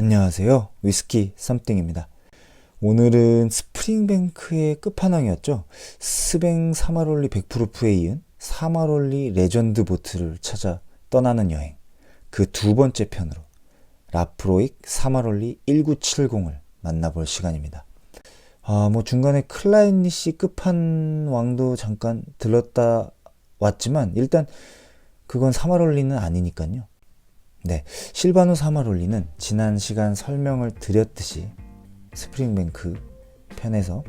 안녕하세요. 위스키 썸띵입니다. 오늘은 스프링뱅크의 끝판왕이었죠. 스뱅 사마롤리 100%에 이은 사마롤리 레전드 보트를 찾아 떠나는 여행, 그 두 번째 편으로 라프로익 사마롤리 1970을 만나볼 시간입니다. 중간에 클라이니시 끝판왕도 잠깐 들렀다 왔지만 일단 그건 사마롤리는 아니니까요. 네, 실바노 사마롤리는 지난 시간 설명을 드렸듯이 스프링뱅크 편에서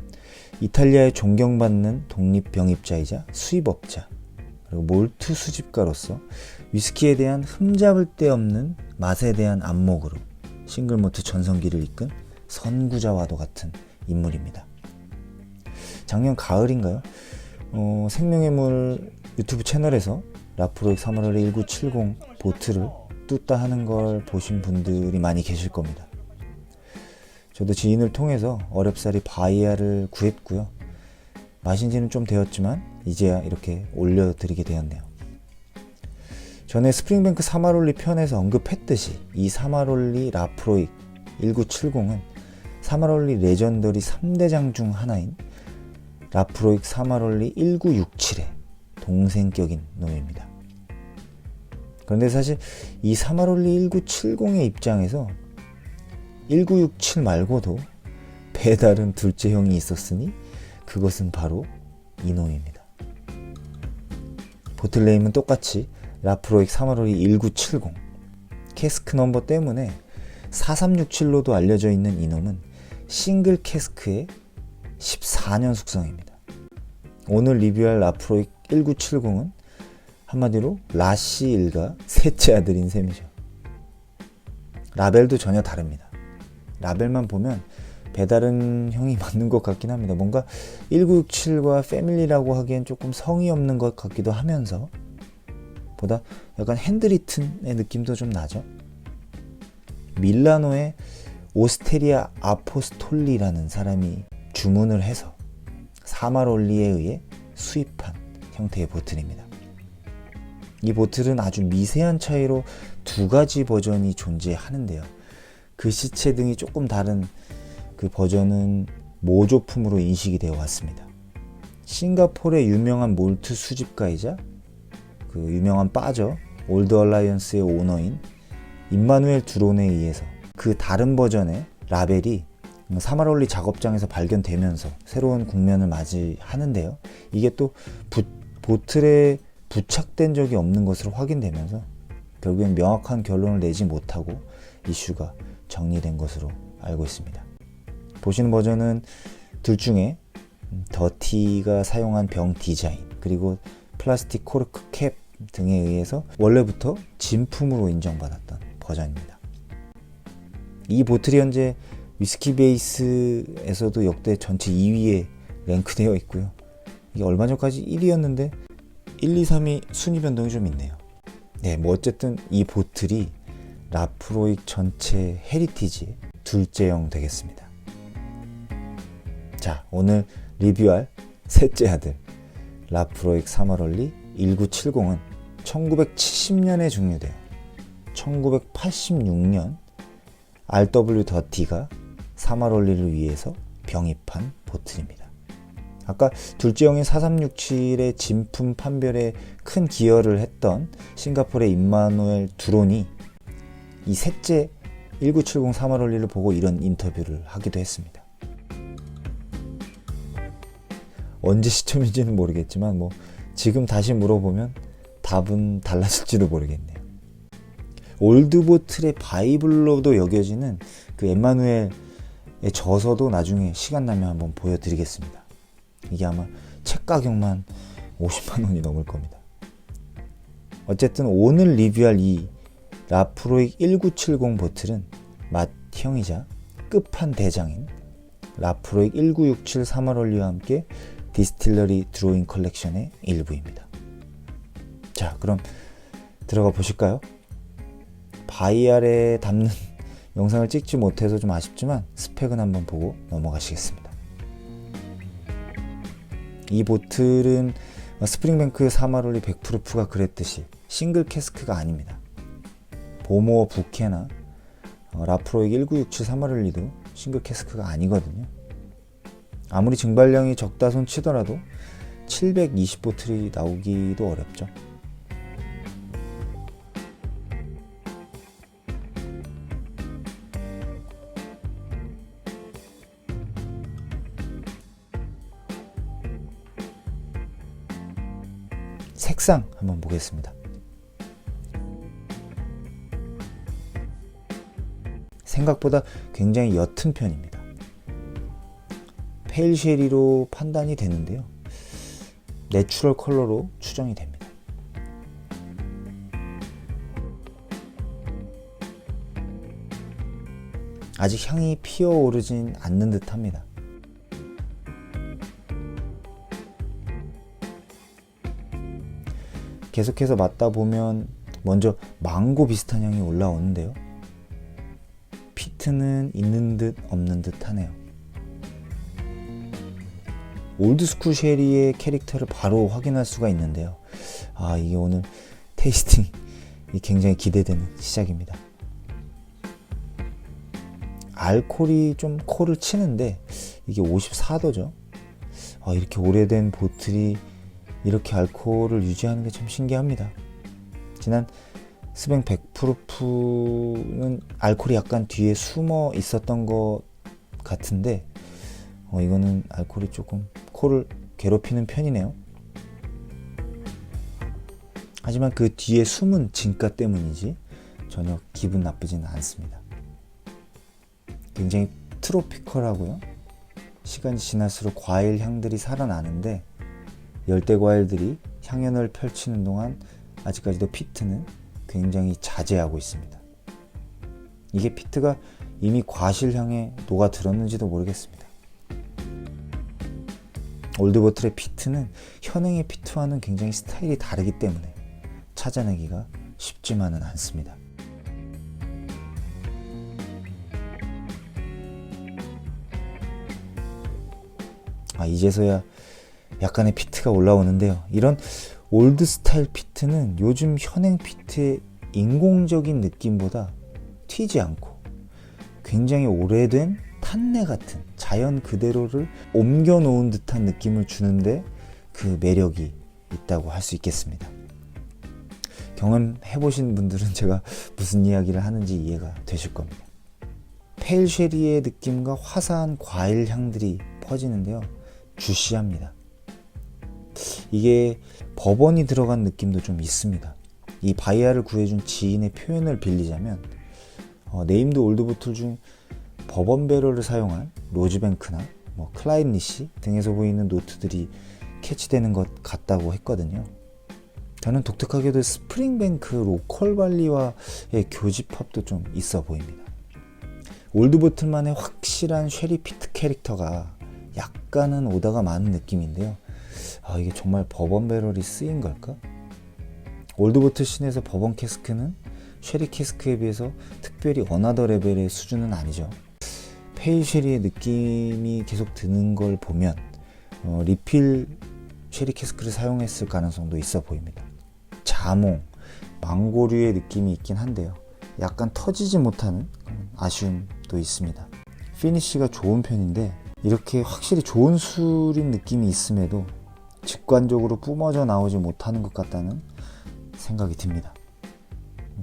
이탈리아에 존경받는 독립병입자이자 수입업자, 그리고 몰트 수집가로서 위스키에 대한 흠잡을 데 없는 맛에 대한 안목으로 싱글몰트 전성기를 이끈 선구자와도 같은 인물입니다. 작년 가을인가요? 생명의 물 유튜브 채널에서 라프로익 사마롤리 1970 보트를 뚜따 하는 걸 보신 분들이 많이 계실 겁니다. 저도 지인을 통해서 어렵사리 바이아를 구했고요. 마신 지는 좀 되었지만 이제야 이렇게 올려드리게 되었네요. 전에 스프링뱅크 사마롤리 편에서 언급했듯이 이 사마롤리 라프로익 1970은 사마롤리 레전더리 3대장 중 하나인 라프로익 사마롤리 1967의 동생격인 놈입니다. 그런데 사실 이 사마롤리 1970의 입장에서 1967 말고도 배다른 둘째 형이 있었으니 그것은 바로 이놈입니다. 보틀네임은 똑같이 라프로익 사마롤리 1970, 캐스크 넘버 때문에 4367로도 알려져 있는 이놈은 싱글 캐스크의 14년 숙성입니다. 오늘 리뷰할 라프로익 1970은 한마디로 라씨 일가 셋째 아들인 셈이죠. 라벨도 전혀 다릅니다. 라벨만 보면 배다른 형이 맞는 것 같긴 합니다. 뭔가 1967과 패밀리라고 하기엔 조금 성의 없는 것 같기도 하면서 보다 약간 핸드리튼의 느낌도 좀 나죠. 밀라노의 오스테리아 아포스톨리라는 사람이 주문을 해서 사마롤리에 의해 수입한 형태의 보틀입니다. 이 보틀은 아주 미세한 차이로 두 가지 버전이 존재하는데요. 글씨체 등이 조금 다른 그 버전은 모조품으로 인식이 되어 왔습니다. 싱가포르의 유명한 몰트 수집가이자 그 유명한 바저 올드 얼라이언스의 오너인 임마누엘 두론에 의해서 그 다른 버전의 라벨이 사마롤리 작업장에서 발견되면서 새로운 국면을 맞이하는데요. 이게 또 보틀에 부착된 적이 없는 것으로 확인되면서 결국엔 명확한 결론을 내지 못하고 이슈가 정리된 것으로 알고 있습니다. 보시는 버전은 둘 중에 더티가 사용한 병 디자인, 그리고 플라스틱 코르크 캡 등에 의해서 원래부터 진품으로 인정받았던 버전입니다. 이 보틀이 현재 위스키 베이스에서도 역대 전체 2위에 랭크되어 있고요. 이게 얼마 전까지 1위였는데 1, 2, 3위 순위 변동이 좀 있네요. 네, 어쨌든 이 보틀이 라프로익 전체 헤리티지의 둘째형 되겠습니다. 자, 오늘 리뷰할 셋째 아들 라프로익 사마롤리 1970은 1970년에 증류되어 1986년 RW 더티가 사마롤리를 위해서 병입한 보틀입니다. 아까 둘째형인 4367의 진품 판별에 큰 기여를 했던 싱가포르의 임마누엘 두론이 이 셋째 1970 사마롤리를 보고 이런 인터뷰를 하기도 했습니다. 언제 시점인지는 모르겠지만 지금 다시 물어보면 답은 달라질지도 모르겠네요. 올드보틀의 바이블로도 여겨지는 그 엠마누엘의 저서도 나중에 시간 나면 한번 보여드리겠습니다. 이게 아마 책 가격만 50만 원이 넘을 겁니다. 어쨌든 오늘 리뷰할 이 라프로익 1970 보틀은 맏형이자 끝판대장인 라프로익 1967 사마롤리와 함께 디스틸러리 드로잉 컬렉션의 일부입니다. 자, 그럼 들어가 보실까요? 바이알에 담는 영상을 찍지 못해서 좀 아쉽지만 스펙은 한번 보고 넘어가시겠습니다. 이 보틀은 스프링뱅크 사마롤리 100%가 그랬듯이 싱글 캐스크가 아닙니다. 보모어 부케나 라프로익 1967 3월일리도 싱글 캐스크가 아니거든요. 아무리 증발량이 적다 손 치더라도 720보틀이 나오기도 어렵죠. 색상 한번 보겠습니다. 생각보다 굉장히 옅은 편입니다. 페일 쉐리로 판단이 되는데요. 내추럴 컬러로 추정이 됩니다. 아직 향이 피어오르진 않는 듯 합니다. 계속해서 맡다 보면 먼저 망고 비슷한 향이 올라오는데요. 피트는 있는 듯 없는 듯 하네요. 올드스쿨 쉐리의 캐릭터를 바로 확인할 수가 있는데요. 이게 오늘 테이스팅이 굉장히 기대되는 시작입니다. 알코올이 좀 코를 치는데 이게 54도죠. 이렇게 오래된 보틀이 이렇게 알코올을 유지하는 게 참 신기합니다. 지난 스뱅 100프루프는 알코올이 약간 뒤에 숨어 있었던 것 같은데 이거는 알코올이 조금 코를 괴롭히는 편이네요. 하지만 그 뒤에 숨은 진가 때문이지 전혀 기분 나쁘지는 않습니다. 굉장히 트로피컬하고요. 시간이 지날수록 과일 향들이 살아나는데 열대 과일들이 향연을 펼치는 동안 아직까지도 피트는 굉장히 자제하고 있습니다. 이게 피트가 이미 과실향에 녹아들었는지도 모르겠습니다. 올드보틀의 피트는 현행의 피트와는 굉장히 스타일이 다르기 때문에 찾아내기가 쉽지만은 않습니다. 이제서야 약간의 피트가 올라오는데요. 이런 올드 스타일 피트는 요즘 현행 피트의 인공적인 느낌보다 튀지 않고 굉장히 오래된 탄내 같은 자연 그대로를 옮겨 놓은 듯한 느낌을 주는데 그 매력이 있다고 할 수 있겠습니다. 경험해 보신 분들은 제가 무슨 이야기를 하는지 이해가 되실 겁니다. 페일 쉐리의 느낌과 화사한 과일 향들이 퍼지는데요. 주시합니다. 이게 버번이 들어간 느낌도 좀 있습니다. 이 바이아를 구해준 지인의 표현을 빌리자면 네임드 올드보틀 중 버번 배럴을 사용한 로즈뱅크나 클라인리시 등에서 보이는 노트들이 캐치되는 것 같다고 했거든요. 저는 독특하게도 스프링뱅크 로컬발리와의 교집합도 좀 있어 보입니다. 올드보틀만의 확실한 쉐리 피트 캐릭터가 약간은 오다가 많은 느낌인데요. 이게 정말 버번 배럴이 쓰인 걸까? 올드보틀 씬에서 버번 캐스크는 쉐리 캐스크에 비해서 특별히 어나더 레벨의 수준은 아니죠. 페일 쉐리의 느낌이 계속 드는 걸 보면 리필 쉐리 캐스크를 사용했을 가능성도 있어 보입니다. 자몽, 망고류의 느낌이 있긴 한데요. 약간 터지지 못하는 아쉬움도 있습니다. 피니쉬가 좋은 편인데 이렇게 확실히 좋은 술인 느낌이 있음에도 직관적으로 뿜어져 나오지 못하는 것 같다는 생각이 듭니다.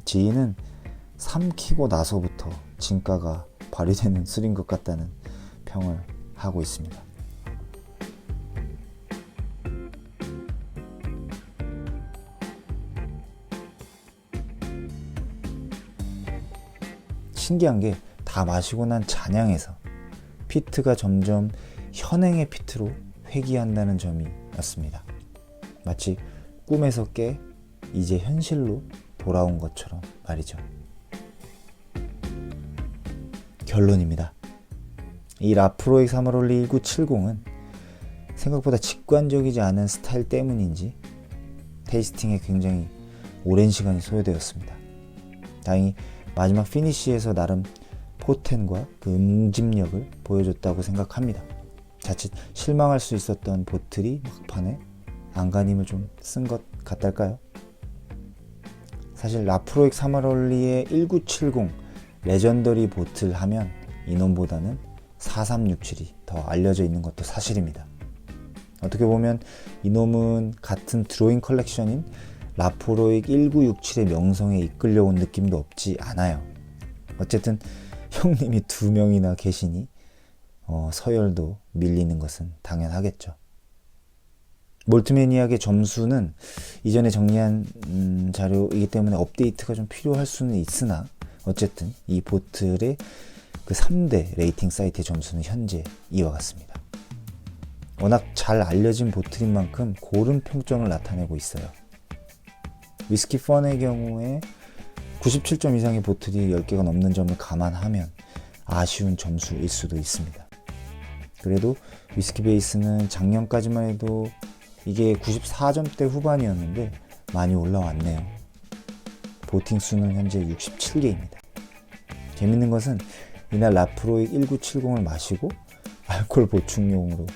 지인은 삼키고 나서부터 진가가 발휘되는 술인 것 같다는 평을 하고 있습니다. 신기한 게 다 마시고 난 잔향에서 피트가 점점 현행의 피트로 회귀한다는 점이었습니다. 마치 꿈에서 깨 이제 현실로 돌아온 것처럼 말이죠. 결론입니다. 이 라프로익 사마롤리 1970은 생각보다 직관적이지 않은 스타일 때문인지 테이스팅에 굉장히 오랜 시간이 소요되었습니다. 다행히 마지막 피니쉬에서 나름 포텐과 그 응집력을 보여줬다고 생각합니다. 자칫 실망할 수 있었던 보틀이 막판에 안간힘을 좀 쓴 것 같달까요? 사실 라프로익 사마롤리의 1970 레전더리 보틀 하면 이놈보다는 4367이 더 알려져 있는 것도 사실입니다. 어떻게 보면 이놈은 같은 드로잉 컬렉션인 라프로익 1967의 명성에 이끌려온 느낌도 없지 않아요. 어쨌든 형님이 2명이나 계시니 서열도 밀리는 것은 당연하겠죠. 몰트매니악의 점수는 이전에 정리한 자료이기 때문에 업데이트가 좀 필요할 수는 있으나 어쨌든 이 보틀의 그 3대 레이팅 사이트의 점수는 현재 이와 같습니다. 워낙 잘 알려진 보틀인 만큼 고른 평점을 나타내고 있어요. 위스키 펀의 경우에 97점 이상의 보틀이 10개가 넘는 점을 감안하면 아쉬운 점수일 수도 있습니다. 그래도 위스키 베이스는 작년까지만 해도 이게 94점대 후반이었는데 많이 올라왔네요. 보팅 수는 현재 67개입니다. 재밌는 것은 이날 라프로익 1970을 마시고 알코올 보충용으로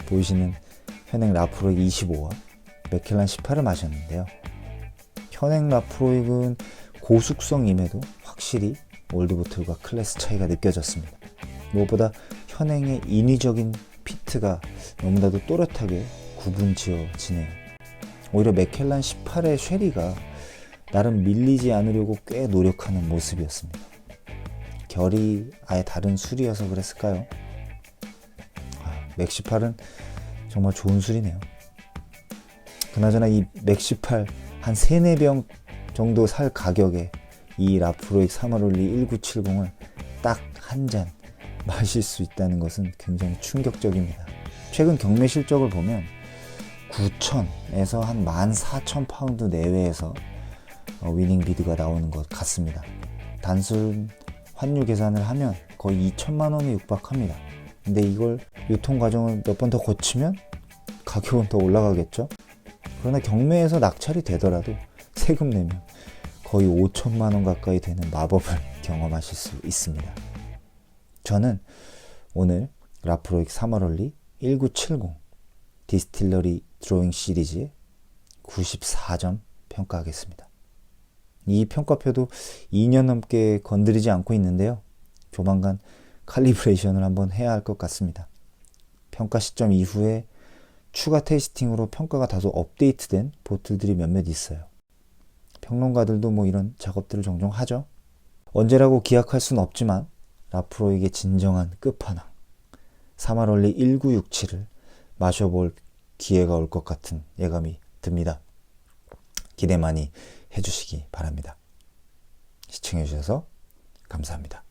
보이시는 현행 라프로익 25와 맥켈란 18을 마셨는데요. 현행 라프로익은 고숙성임에도 확실히 올드보틀과 클래스 차이가 느껴졌습니다. 무엇보다 현행의 인위적인 피트가 너무나도 또렷하게 구분 지어지네요. 오히려 맥켈란 18의 쉐리가 나름 밀리지 않으려고 꽤 노력하는 모습이었습니다. 결이 아예 다른 술이어서 그랬을까요? 맥 18은 정말 좋은 술이네요. 그나저나 이 맥 18 한 3-4병 정도 살 가격에 이 라프로익 사마롤리 1970을 딱 한 잔 마실 수 있다는 것은 굉장히 충격적입니다. 최근 경매 실적을 보면 9,000에서 한 14,000파운드 내외에서 위닝 비드가 나오는 것 같습니다. 단순 환율 계산을 하면 거의 2천만 원에 육박합니다. 근데 이걸 유통 과정을 몇 번 더 거치면 가격은 더 올라가겠죠? 그러나 경매에서 낙찰이 되더라도 세금 내면 거의 5천만 원 가까이 되는 마법을 경험하실 수 있습니다. 저는 오늘 라프로익 사마롤리 1970 디스틸러리 드로잉 시리즈에 94점 평가하겠습니다. 이 평가표도 2년 넘게 건드리지 않고 있는데요. 조만간 칼리브레이션을 한번 해야 할 것 같습니다. 평가 시점 이후에 추가 테이스팅으로 평가가 다소 업데이트된 보틀들이 몇몇 있어요. 평론가들도 뭐 이런 작업들을 종종 하죠. 언제라고 기약할 순 없지만 라프로익의 진정한 끝판왕 사마롤리 1967을 마셔볼 기회가 올 것 같은 예감이 듭니다. 기대 많이 해주시기 바랍니다. 시청해주셔서 감사합니다.